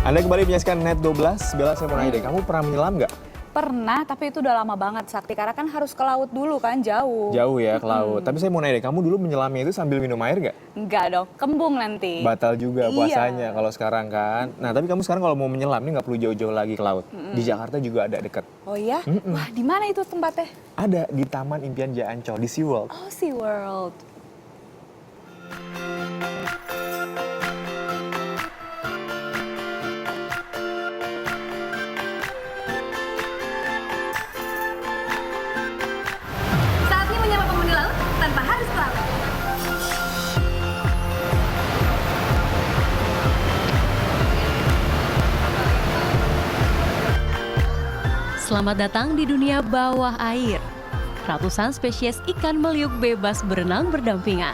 Anda kembali menyaksikan Net 12. Bella, saya mau nanya deh, kamu pernah menyelam nggak? Pernah, tapi itu udah lama banget, Sakti. Karena kan harus ke laut dulu kan, jauh. Jauh ya ke laut. Tapi saya mau nanya deh, kamu dulu menyelamnya itu sambil minum air nggak? Enggak dong, kembung nanti. Batal juga Iya. puasanya kalau sekarang kan. Nah, tapi kamu sekarang kalau mau menyelam nih nggak perlu jauh-jauh lagi ke laut. Di Jakarta juga ada dekat. Oh iya? Wah, di mana itu tempatnya? Ada di Taman Impian Jaya Ancol, di SeaWorld. Oh, SeaWorld. Saatnya menyapa penghuni laut tanpa harus ke laut. Selamat datang di dunia bawah air. Ratusan spesies ikan meliuk bebas berenang berdampingan.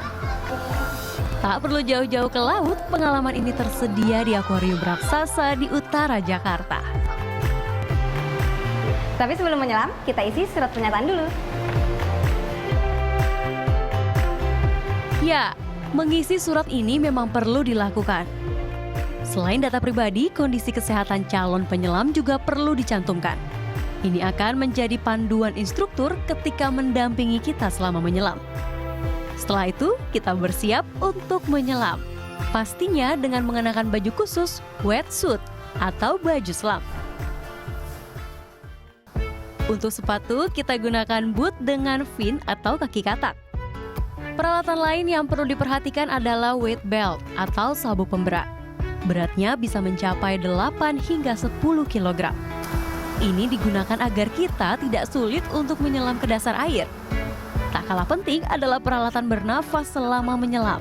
Tak perlu jauh-jauh ke laut, pengalaman ini tersedia di akuarium raksasa di utara Jakarta. Tapi sebelum menyelam, kita isi surat pernyataan dulu. Ya, mengisi surat ini memang perlu dilakukan. Selain data pribadi, kondisi kesehatan calon penyelam juga perlu dicantumkan. Ini akan menjadi panduan instruktur ketika mendampingi kita selama menyelam. Setelah itu, kita bersiap untuk menyelam. Pastinya dengan mengenakan baju khusus, wetsuit, atau baju selam. Untuk sepatu, kita gunakan boot dengan fin atau kaki katak. Peralatan lain yang perlu diperhatikan adalah weight belt atau sabuk pemberat. Beratnya bisa mencapai 8 hingga 10 kg. Ini digunakan agar kita tidak sulit untuk menyelam ke dasar air. Tak kalah penting adalah peralatan bernafas selama menyelam.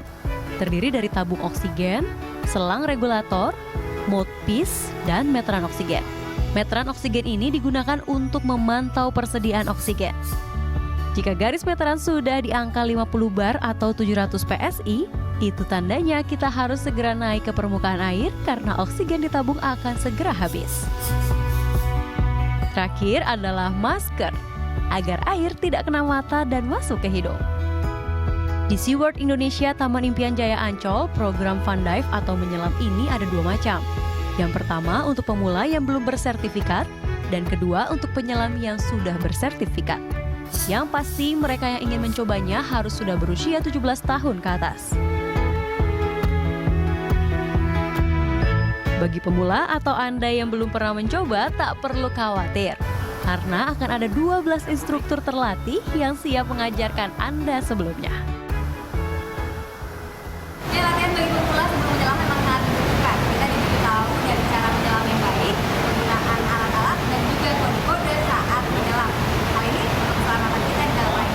Terdiri dari tabung oksigen, selang regulator, mouthpiece, dan meteran oksigen. Meteran oksigen ini digunakan untuk memantau persediaan oksigen. Jika garis meteran sudah di angka 50 bar atau 700 PSI, itu tandanya kita harus segera naik ke permukaan air karena oksigen di tabung akan segera habis. Terakhir adalah masker, agar air tidak kena mata dan masuk ke hidung. Di SeaWorld Indonesia Taman Impian Jaya Ancol, program fun dive atau menyelam ini ada 2 macam. Yang pertama untuk pemula yang belum bersertifikat, dan kedua untuk penyelam yang sudah bersertifikat. Yang pasti mereka yang ingin mencobanya harus sudah berusia 17 tahun ke atas. Bagi pemula atau Anda yang belum pernah mencoba, tak perlu khawatir. Karena akan ada 12 instruktur terlatih yang siap mengajarkan Anda sebelumnya. Ya, latihan bagi pemula sebelum menyelam memang sangat dibutuhkan. Kita diberitahu dari cara menyelam yang baik, penggunaan alat-alat, dan juga kode-kode saat menyelam. Hal ini untuk keselamatan kita di dalam air.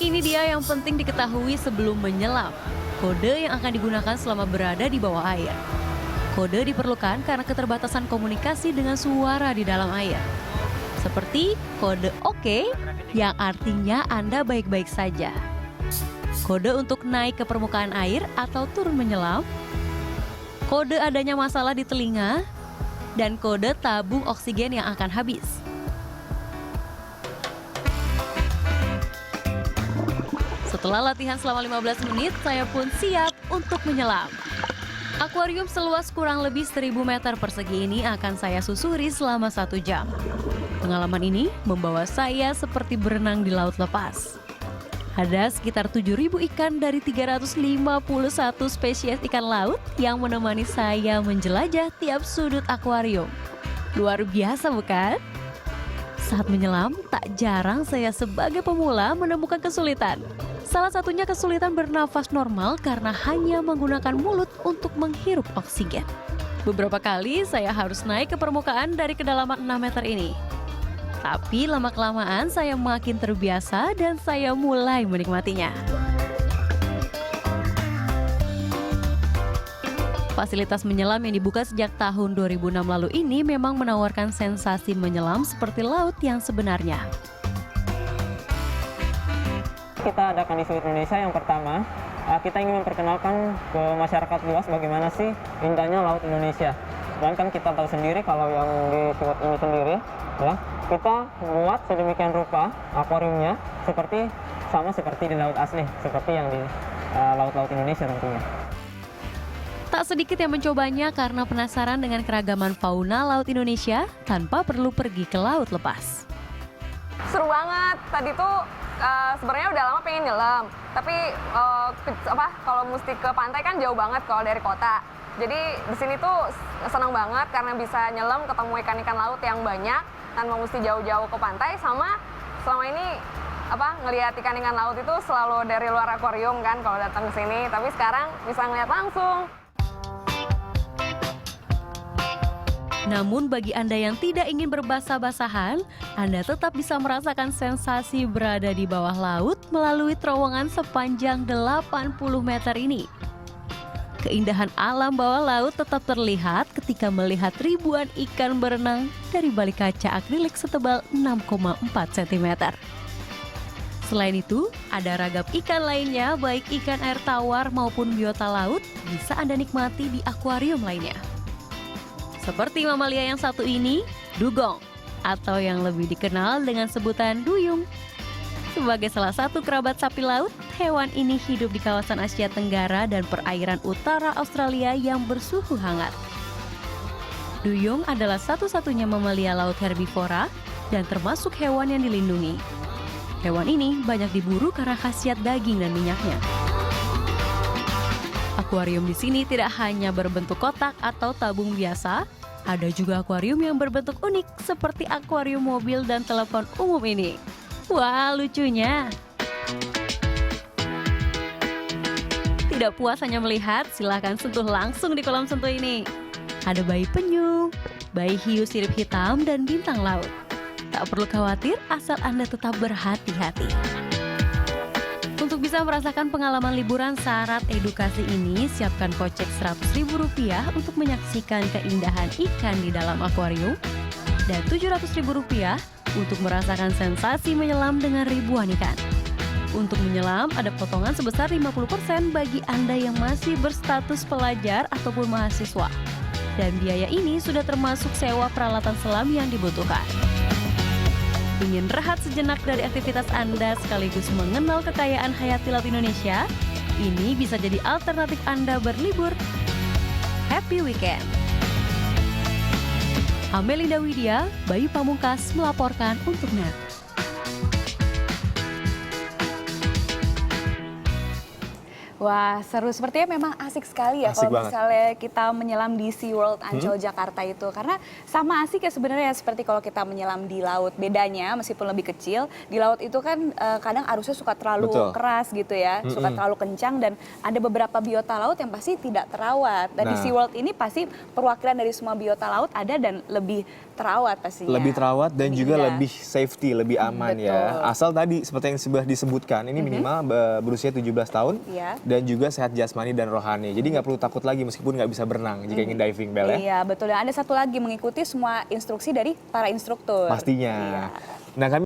Ini dia yang penting diketahui sebelum menyelam. Kode yang akan digunakan selama berada di bawah air. Kode diperlukan karena keterbatasan komunikasi dengan suara di dalam air. Seperti kode oke, yang artinya Anda baik-baik saja. Kode untuk naik ke permukaan air atau turun menyelam. Kode adanya masalah di telinga. Dan kode tabung oksigen yang akan habis. Setelah latihan selama 15 menit, saya pun siap untuk menyelam. Akuarium seluas kurang lebih 1000 meter persegi ini akan saya susuri selama 1 jam. Pengalaman ini membawa saya seperti berenang di laut lepas. Ada sekitar 7.000 ikan dari 351 spesies ikan laut yang menemani saya menjelajah tiap sudut akuarium. Luar biasa bukan? Saat menyelam, tak jarang saya sebagai pemula menemukan kesulitan. Salah satunya kesulitan bernafas normal karena hanya menggunakan mulut untuk menghirup oksigen. Beberapa kali saya harus naik ke permukaan dari kedalaman 6 meter ini. Tapi lama-kelamaan saya makin terbiasa dan saya mulai menikmatinya. Fasilitas menyelam yang dibuka sejak tahun 2006 lalu ini memang menawarkan sensasi menyelam seperti laut yang sebenarnya. Kita adakan di SeaWorld Indonesia yang pertama, kita ingin memperkenalkan ke masyarakat luas bagaimana sih indahnya laut Indonesia. Dan kan kita tahu sendiri kalau yang di SeaWorld ini sendiri, ya kita buat sedemikian rupa akuariumnya sama seperti di laut asli, seperti yang di laut-laut Indonesia tentunya. Tak sedikit yang mencobanya karena penasaran dengan keragaman fauna laut Indonesia tanpa perlu pergi ke laut lepas. Seru banget. Tadi tuh sebenarnya udah lama pengen nyelam, tapi kalau mesti ke pantai kan jauh banget kalau dari kota. Jadi di sini tuh senang banget karena bisa nyelam, ketemu ikan-ikan laut yang banyak tanpa mesti jauh-jauh ke pantai. Sama selama ini ngelihat ikan-ikan laut itu selalu dari luar akuarium kan kalau datang ke sini, tapi sekarang bisa ngeliat langsung. Namun bagi Anda yang tidak ingin berbasah-basahan, Anda tetap bisa merasakan sensasi berada di bawah laut melalui terowongan sepanjang 80 meter ini. Keindahan alam bawah laut tetap terlihat ketika melihat ribuan ikan berenang dari balik kaca akrilik setebal 6,4 cm. Selain itu, ada ragam ikan lainnya baik ikan air tawar maupun biota laut bisa Anda nikmati di akuarium lainnya. Seperti mamalia yang satu ini, dugong, atau yang lebih dikenal dengan sebutan duyung. Sebagai salah satu kerabat sapi laut, hewan ini hidup di kawasan Asia Tenggara dan perairan utara Australia yang bersuhu hangat. Duyung adalah satu-satunya mamalia laut herbivora dan termasuk hewan yang dilindungi. Hewan ini banyak diburu karena khasiat daging dan minyaknya. Akuarium di sini tidak hanya berbentuk kotak atau tabung biasa, ada juga akuarium yang berbentuk unik seperti akuarium mobil dan telepon umum ini. Wah, lucunya. Tidak puas hanya melihat, silahkan sentuh langsung di kolam sentuh ini. Ada bayi penyu, bayi hiu sirip hitam, dan bintang laut. Tak perlu khawatir asal Anda tetap berhati-hati. Untuk bisa merasakan pengalaman liburan syarat edukasi ini, siapkan kocek Rp100.000 untuk menyaksikan keindahan ikan di dalam akuarium dan Rp700.000 untuk merasakan sensasi menyelam dengan ribuan ikan. Untuk menyelam, ada potongan sebesar 50% bagi Anda yang masih berstatus pelajar ataupun mahasiswa. Dan biaya ini sudah termasuk sewa peralatan selam yang dibutuhkan. Ingin rehat sejenak dari aktivitas Anda sekaligus mengenal kekayaan hayati laut Indonesia? Ini bisa jadi alternatif Anda berlibur. Happy weekend! Amelinda Widya, Bayu Pamungkas melaporkan untuk NET. Wah, seru. Sepertinya memang asik sekali ya Asik kalau banget. misalnya kita menyelam di SeaWorld Ancol Jakarta itu. Karena sama asik ya sebenarnya seperti kalau kita menyelam di laut. Bedanya meskipun lebih kecil, di laut itu kan kadang arusnya suka terlalu Betul. keras gitu ya, suka terlalu kencang dan ada beberapa biota laut yang pasti tidak terawat. Dan di Nah. SeaWorld ini pasti perwakilan dari semua biota laut ada dan lebih terawat pastinya. Lebih terawat dan juga indah. lebih safety, lebih aman ya. betul. Asal tadi seperti yang sudah disebutkan, ini minimal berusia 17 tahun Iya. dan juga sehat jasmani dan rohani. Jadi nggak perlu takut lagi meskipun nggak bisa berenang jika ingin diving, Bel ya. Iya, betul. Dan ada satu lagi, mengikuti semua instruksi dari para instruktur. Pastinya. Iya. Nah, kami